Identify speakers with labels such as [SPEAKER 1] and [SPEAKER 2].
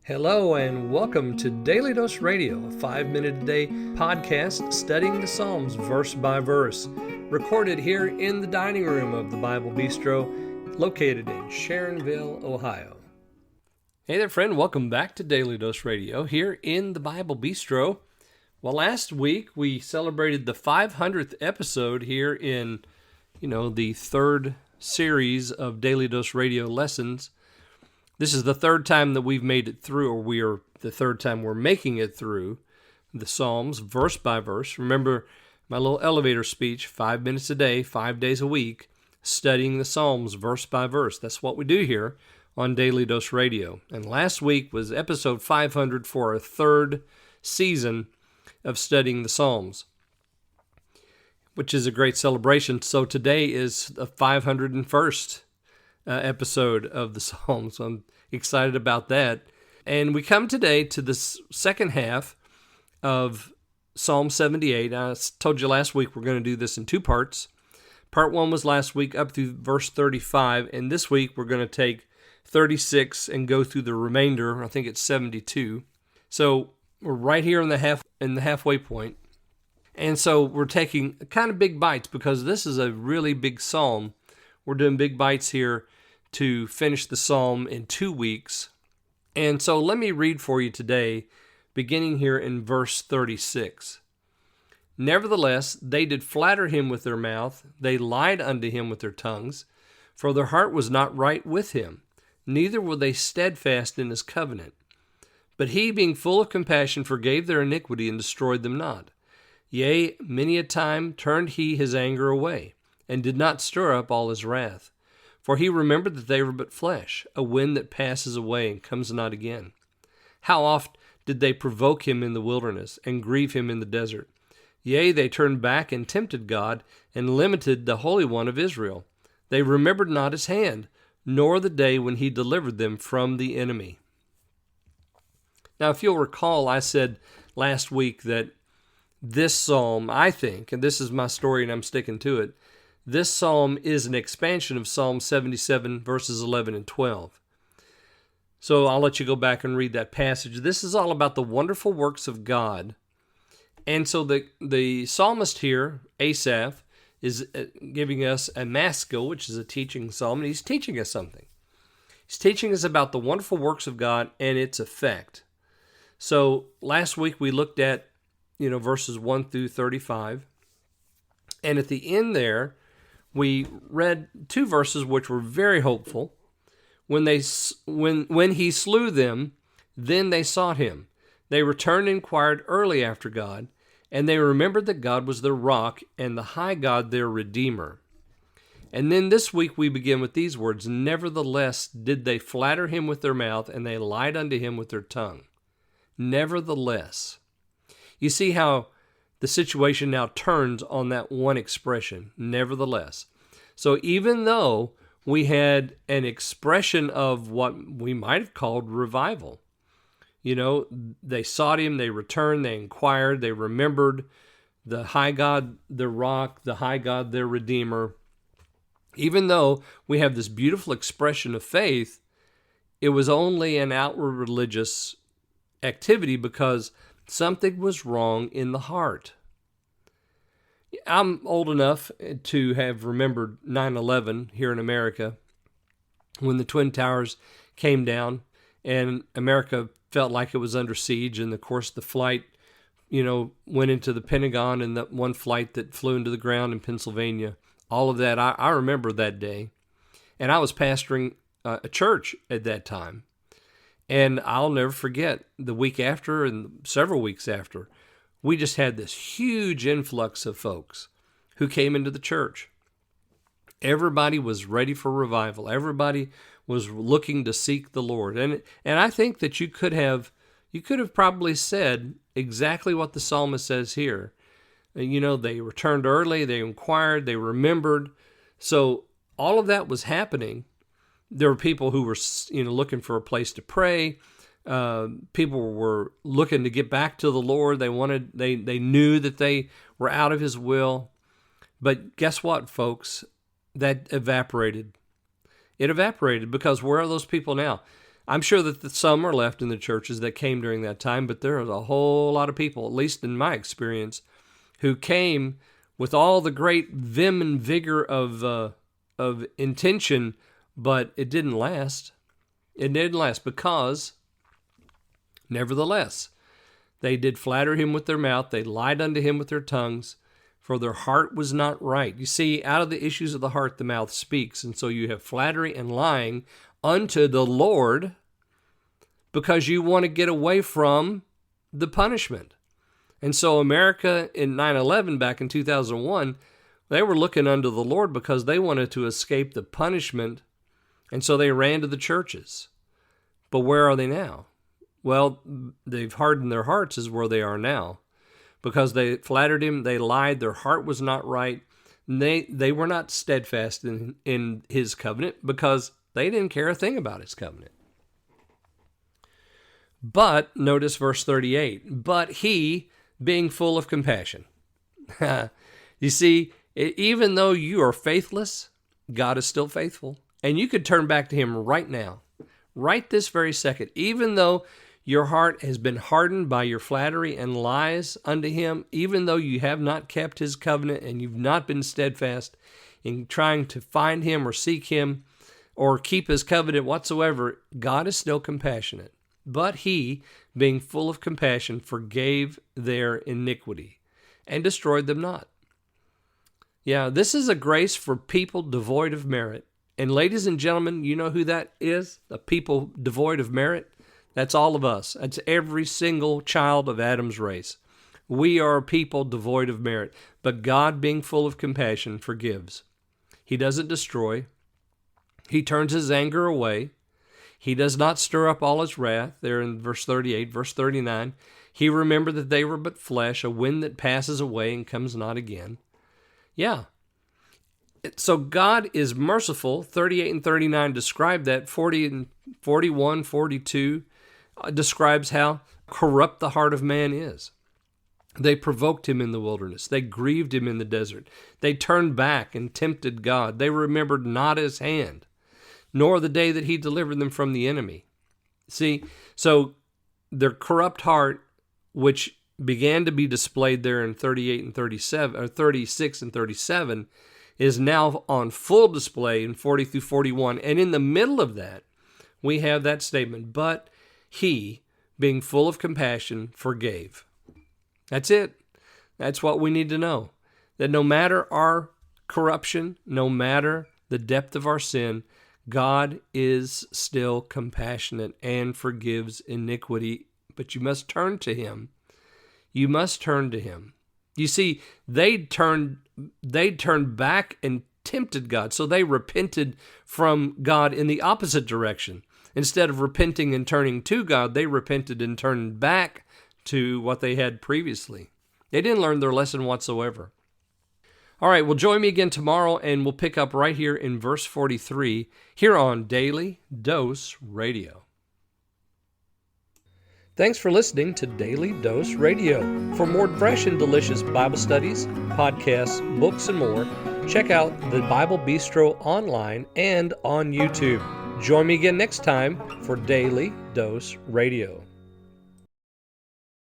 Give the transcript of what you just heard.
[SPEAKER 1] Hello and welcome to Daily Dose Radio, a 5-minute-a-day podcast studying the Psalms verse by verse, recorded here in the dining room of the Bible Bistro, located in Sharonville, Ohio. Hey there, friend. Welcome back to Daily Dose Radio here in the Bible Bistro. Well, last week we celebrated the 500th episode here in, the third series of Daily Dose Radio lessons. This is the third time that we've made it through, or the third time we're making it through the Psalms, verse by verse. Remember my little elevator speech, 5 minutes a day, 5 days a week, studying the Psalms, verse by verse. That's what we do here on Daily Dose Radio. And last week was episode 500 for our third season of studying the Psalms, which is a great celebration. So today is the 501st episode of the Psalms. So I'm excited about that. And we come today to the second half of Psalm 78. I told you last week we're going to do this in two parts. Part 1 was last week up through verse 35, and this week we're going to take 36 and go through the remainder. I think it's 72. So we're right here in the halfway point. And so we're taking kind of big bites because this is a really big psalm. We're doing big bites here to finish the psalm in 2 weeks. And so let me read for you today, beginning here in verse 36. Nevertheless, they did flatter him with their mouth, they lied unto him with their tongues, for their heart was not right with him, neither were they steadfast in his covenant. But he, being full of compassion, forgave their iniquity and destroyed them not. Yea, many a time turned he his anger away, and did not stir up all his wrath. For he remembered that they were but flesh, a wind that passes away and comes not again. How oft did they provoke him in the wilderness, and grieve him in the desert? Yea, they turned back and tempted God, and limited the Holy One of Israel. They remembered not his hand, nor the day when he delivered them from the enemy. Now, if you'll recall, I said last week that this psalm, I think, and this is my story and I'm sticking to it, this psalm is an expansion of Psalm 77, verses 11 and 12. So I'll let you go back and read that passage. This is all about the wonderful works of God. And so the psalmist here, Asaph, is giving us a maskil, which is a teaching psalm, and he's teaching us something. He's teaching us about the wonderful works of God and its effect. So last week we looked at, verses 1 through 35. And at the end there, we read two verses which were very hopeful. When he slew them, then they sought him. They returned and inquired early after God, and they remembered that God was their rock and the high God their Redeemer. And then this week we begin with these words, nevertheless did they flatter him with their mouth, and they lied unto him with their tongue. Nevertheless. You see how the situation now turns on that one expression, nevertheless. So even though we had an expression of what we might have called revival, they sought him, they returned, they inquired, they remembered the high God, their rock, the high God, their Redeemer. Even though we have this beautiful expression of faith, it was only an outward religious activity because something was wrong in the heart. I'm old enough to have remembered 9/11 here in America when the Twin Towers came down and America felt like it was under siege. And of course the flight, went into the Pentagon, and that one flight that flew into the ground in Pennsylvania, all of that. I remember that day. And I was pastoring a church at that time. And I'll never forget the week after and several weeks after, we just had this huge influx of folks who came into the church. Everybody was ready for revival. Everybody was looking to seek the Lord. And I think that you could have probably said exactly what the psalmist says here. They returned early, they inquired, they remembered. So all of that was happening. There were people who were, looking for a place to pray. People were looking to get back to the Lord. They knew that they were out of his will. But guess what, folks? That evaporated. It evaporated because where are those people now? I'm sure that some are left in the churches that came during that time, but there was a whole lot of people, at least in my experience, who came with all the great vim and vigor of intention, but it didn't last. It didn't last because, nevertheless, they did flatter him with their mouth. They lied unto him with their tongues, for their heart was not right. You see, out of the issues of the heart, the mouth speaks. And so you have flattery and lying unto the Lord because you want to get away from the punishment. And so America in 9/11 back in 2001, they were looking unto the Lord because they wanted to escape the punishment. And so they ran to the churches. But where are they now? Well, they've hardened their hearts is where they are now. Because they flattered him, they lied, their heart was not right. And they were not steadfast in his covenant because they didn't care a thing about his covenant. But, notice verse 38, but he, being full of compassion. You see, even though you are faithless, God is still faithful. And you could turn back to him right now, right this very second. Even though your heart has been hardened by your flattery and lies unto him, even though you have not kept his covenant and you've not been steadfast in trying to find him or seek him or keep his covenant whatsoever, God is still compassionate. But he, being full of compassion, forgave their iniquity and destroyed them not. Yeah, this is a grace for people devoid of merit. And ladies and gentlemen, you know who that is? The people devoid of merit? That's all of us. That's every single child of Adam's race. We are a people devoid of merit. But God, being full of compassion, forgives. He doesn't destroy. He turns his anger away. He does not stir up all his wrath. There in verse 38, verse 39. He remembered that they were but flesh, a wind that passes away and comes not again. Yeah. So God is merciful. 38 and 39 describe that. 40 and 41, 42 describes how corrupt the heart of man is. They provoked him in the wilderness. They grieved him in the desert. They turned back and tempted God. They remembered not his hand, nor the day that he delivered them from the enemy. See, so their corrupt heart, which began to be displayed there in 38 and 37, or 36 and 37, is now on full display in 40 through 41. And in the middle of that, we have that statement, but he, being full of compassion, forgave. That's it. That's what we need to know. That no matter our corruption, no matter the depth of our sin, God is still compassionate and forgives iniquity. But you must turn to him. You must turn to him. You see, they turned back and tempted God. So they repented from God in the opposite direction. Instead of repenting and turning to God, they repented and turned back to what they had previously. They didn't learn their lesson whatsoever. All right, well, join me again tomorrow, and we'll pick up right here in verse 43 here on Daily Dose Radio. Thanks for listening to Daily Dose Radio. For more fresh and delicious Bible studies, podcasts, books, and more, check out the Bible Bistro online and on YouTube. Join me again next time for Daily Dose Radio.